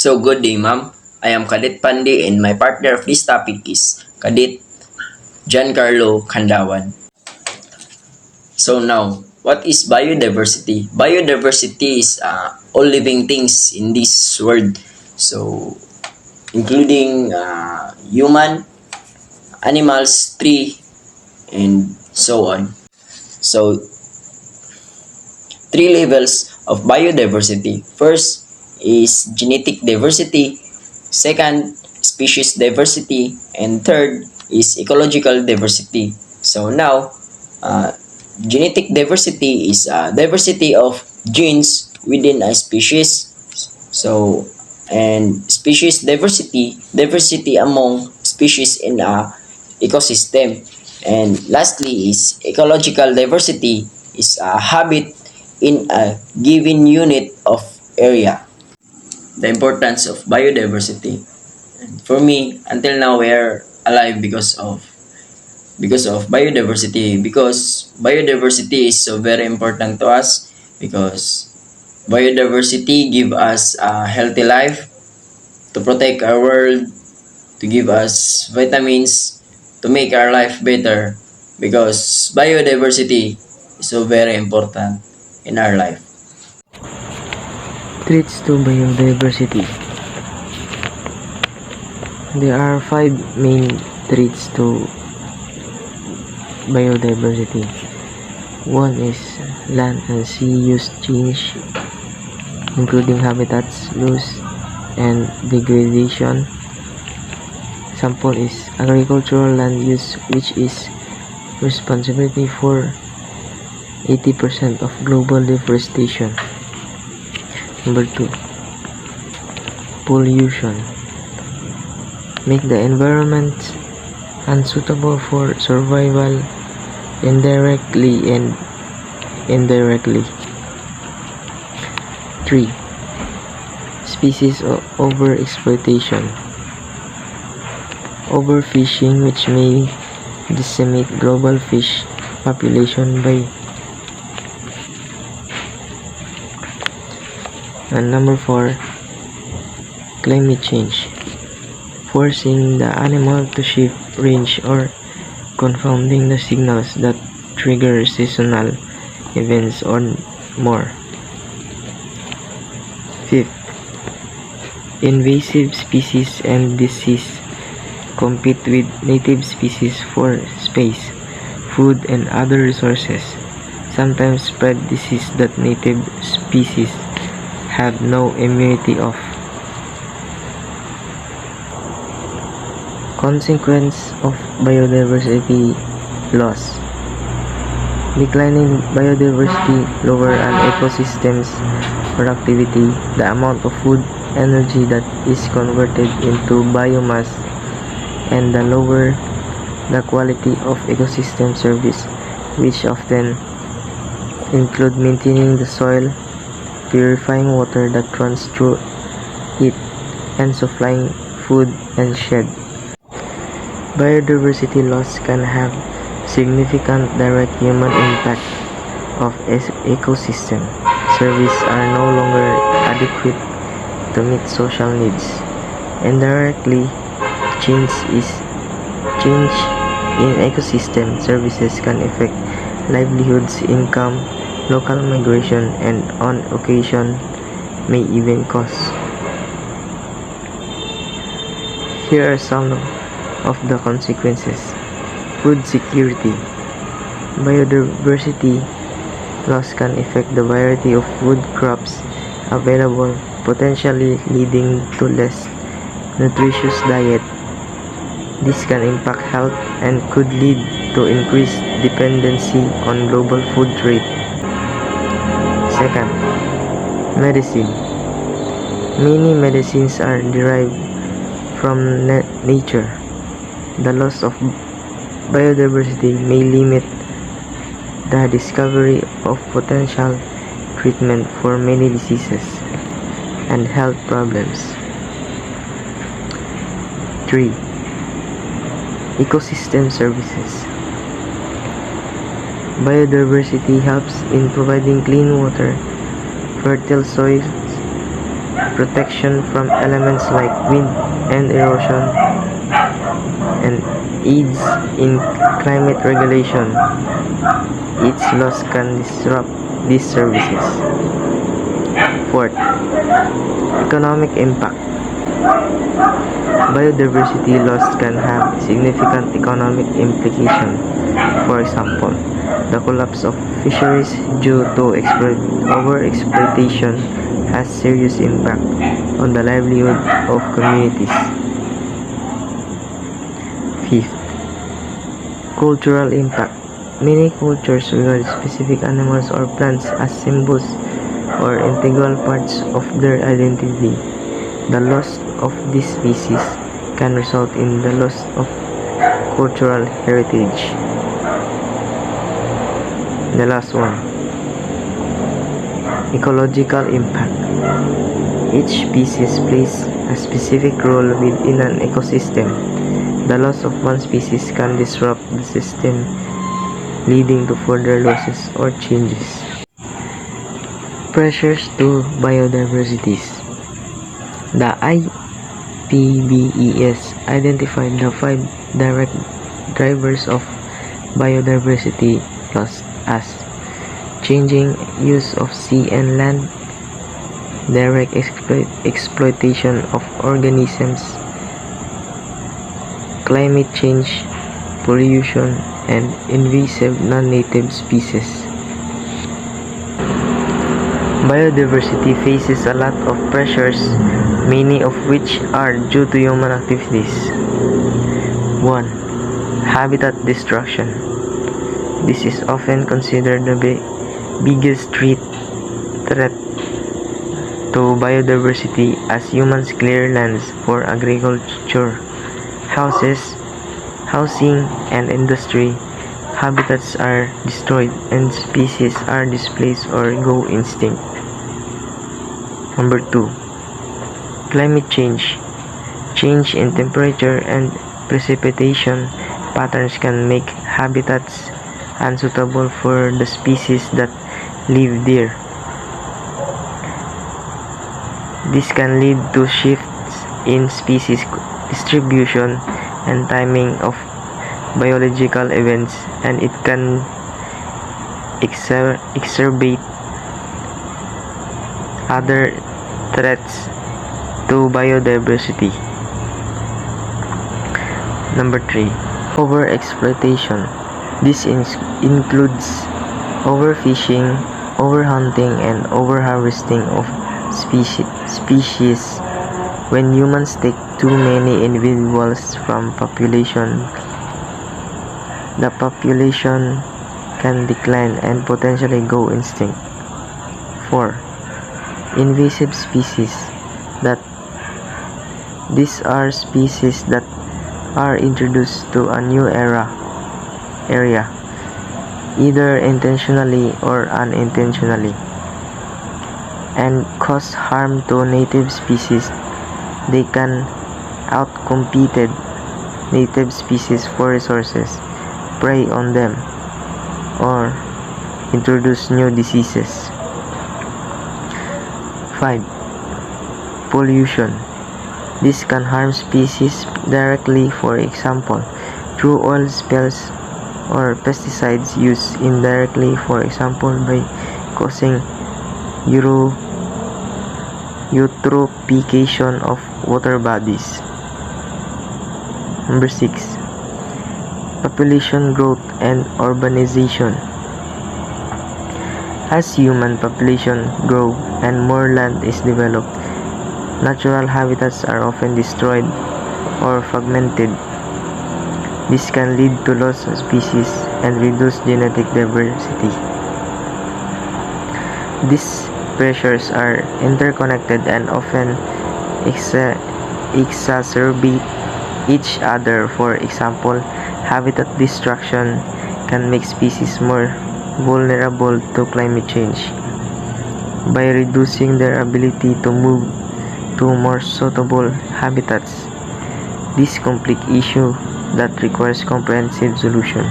So good day, ma'am. I am Cadet Pandi and my partner of this topic is Cadet Giancarlo Candawan. So now, what is biodiversity? Biodiversity is all living things in this world. So, including human, animals, tree, and so on. So, three levels of biodiversity. First is genetic diversity, second, species diversity, and third is ecological diversity. So now, genetic diversity is diversity of genes within a species. So, and species diversity, diversity among species in a ecosystem. And lastly is ecological diversity is a habit in a given unit of area. The importance of biodiversity. For me, until now we are alive because of biodiversity, because biodiversity is so very important to us, because biodiversity give us a healthy life, to protect our world, to give us vitamins, to make our life better, because biodiversity is so very important in our life. Threats to biodiversity. There are 5 main threats to biodiversity. One is land and sea use change, including habitats loss and degradation. Example is agricultural land use, which is responsibility for 80% of global deforestation. Number 2, pollution. Make the environment unsuitable for survival indirectly and indirectly. 3, species overexploitation. Overfishing, which may decimate global fish population by. And number 4, climate change. Forcing the animal to shift range or confounding the signals that trigger seasonal events or more. 5th, invasive species and disease compete with native species for space, food, and other resources. Sometimes spread disease that native species have no immunity of. Consequence of biodiversity loss. Declining biodiversity lower an ecosystem's productivity, the amount of food energy that is converted into biomass, and the lower the quality of ecosystem service, which often include maintaining the soil, purifying water that runs through it, and supplying food and shade. Biodiversity loss can have significant direct human impact of ecosystem. Services are no longer adequate to meet social needs. Indirectly, change in ecosystem services can affect livelihoods, income, local migration, and on occasion may even cause. Here are some of the consequences. Food security. Biodiversity loss can affect the variety of food crops available, potentially leading to less nutritious diet. This can impact health and could lead to increased dependency on global food trade. Second, medicine. Many medicines are derived from nature. The loss of biodiversity may limit the discovery of potential treatment for many diseases and health problems. 3. Ecosystem services. Biodiversity helps in providing clean water, fertile soils, protection from elements like wind and erosion, and aids in climate regulation. Its loss can disrupt these services. Fourth, economic impact. Biodiversity loss can have significant economic implications. For example, the collapse of fisheries due to overexploitation has serious impact on the livelihood of communities. Fifth, cultural impact. Many cultures regard specific animals or plants as symbols or integral parts of their identity. The loss of this species can result in the loss of cultural heritage. The last one, ecological impact. Each species plays a specific role within an ecosystem. The loss of one species can disrupt the system, leading to further losses or changes. Pressures to biodiversity. The IPBES identified the 5 direct drivers of biodiversity loss as changing use of sea and land, direct exploitation of organisms, climate change, pollution, and invasive non-native species. Biodiversity faces a lot of pressures, many of which are due to human activities. 1. Habitat destruction. This is often considered the biggest threat to biodiversity as humans clear lands for agriculture, housing, and industry. Habitats are destroyed and species are displaced or go extinct. Number 2. Climate change. Change in temperature and precipitation patterns can make habitats unsuitable for the species that live there. This can lead to shifts in species distribution and timing of biological events, and it can exacerbate other threats to biodiversity. Number 3. Overexploitation. This includes overfishing, overhunting, and overharvesting of species. When humans take too many individuals from population, the population can decline and potentially go extinct. 4. Invasive species. These are species that are introduced to a new area, either intentionally or unintentionally, and cause harm to native species. They can outcompete native species for resources, prey on them, or introduce new diseases. 5. Pollution. This can harm species directly, for example, through oil spills, or pesticides used indirectly, for example, by causing eutrophication of water bodies. Number 6. Population growth and urbanization. As human population grow and more land is developed, natural habitats are often destroyed or fragmented. This can lead to loss of species and reduce genetic diversity. These pressures are interconnected and often exacerbate each other. For example, habitat destruction can make species more vulnerable to climate change by reducing their ability to move to more suitable habitats. This complex issue that requires comprehensive solution.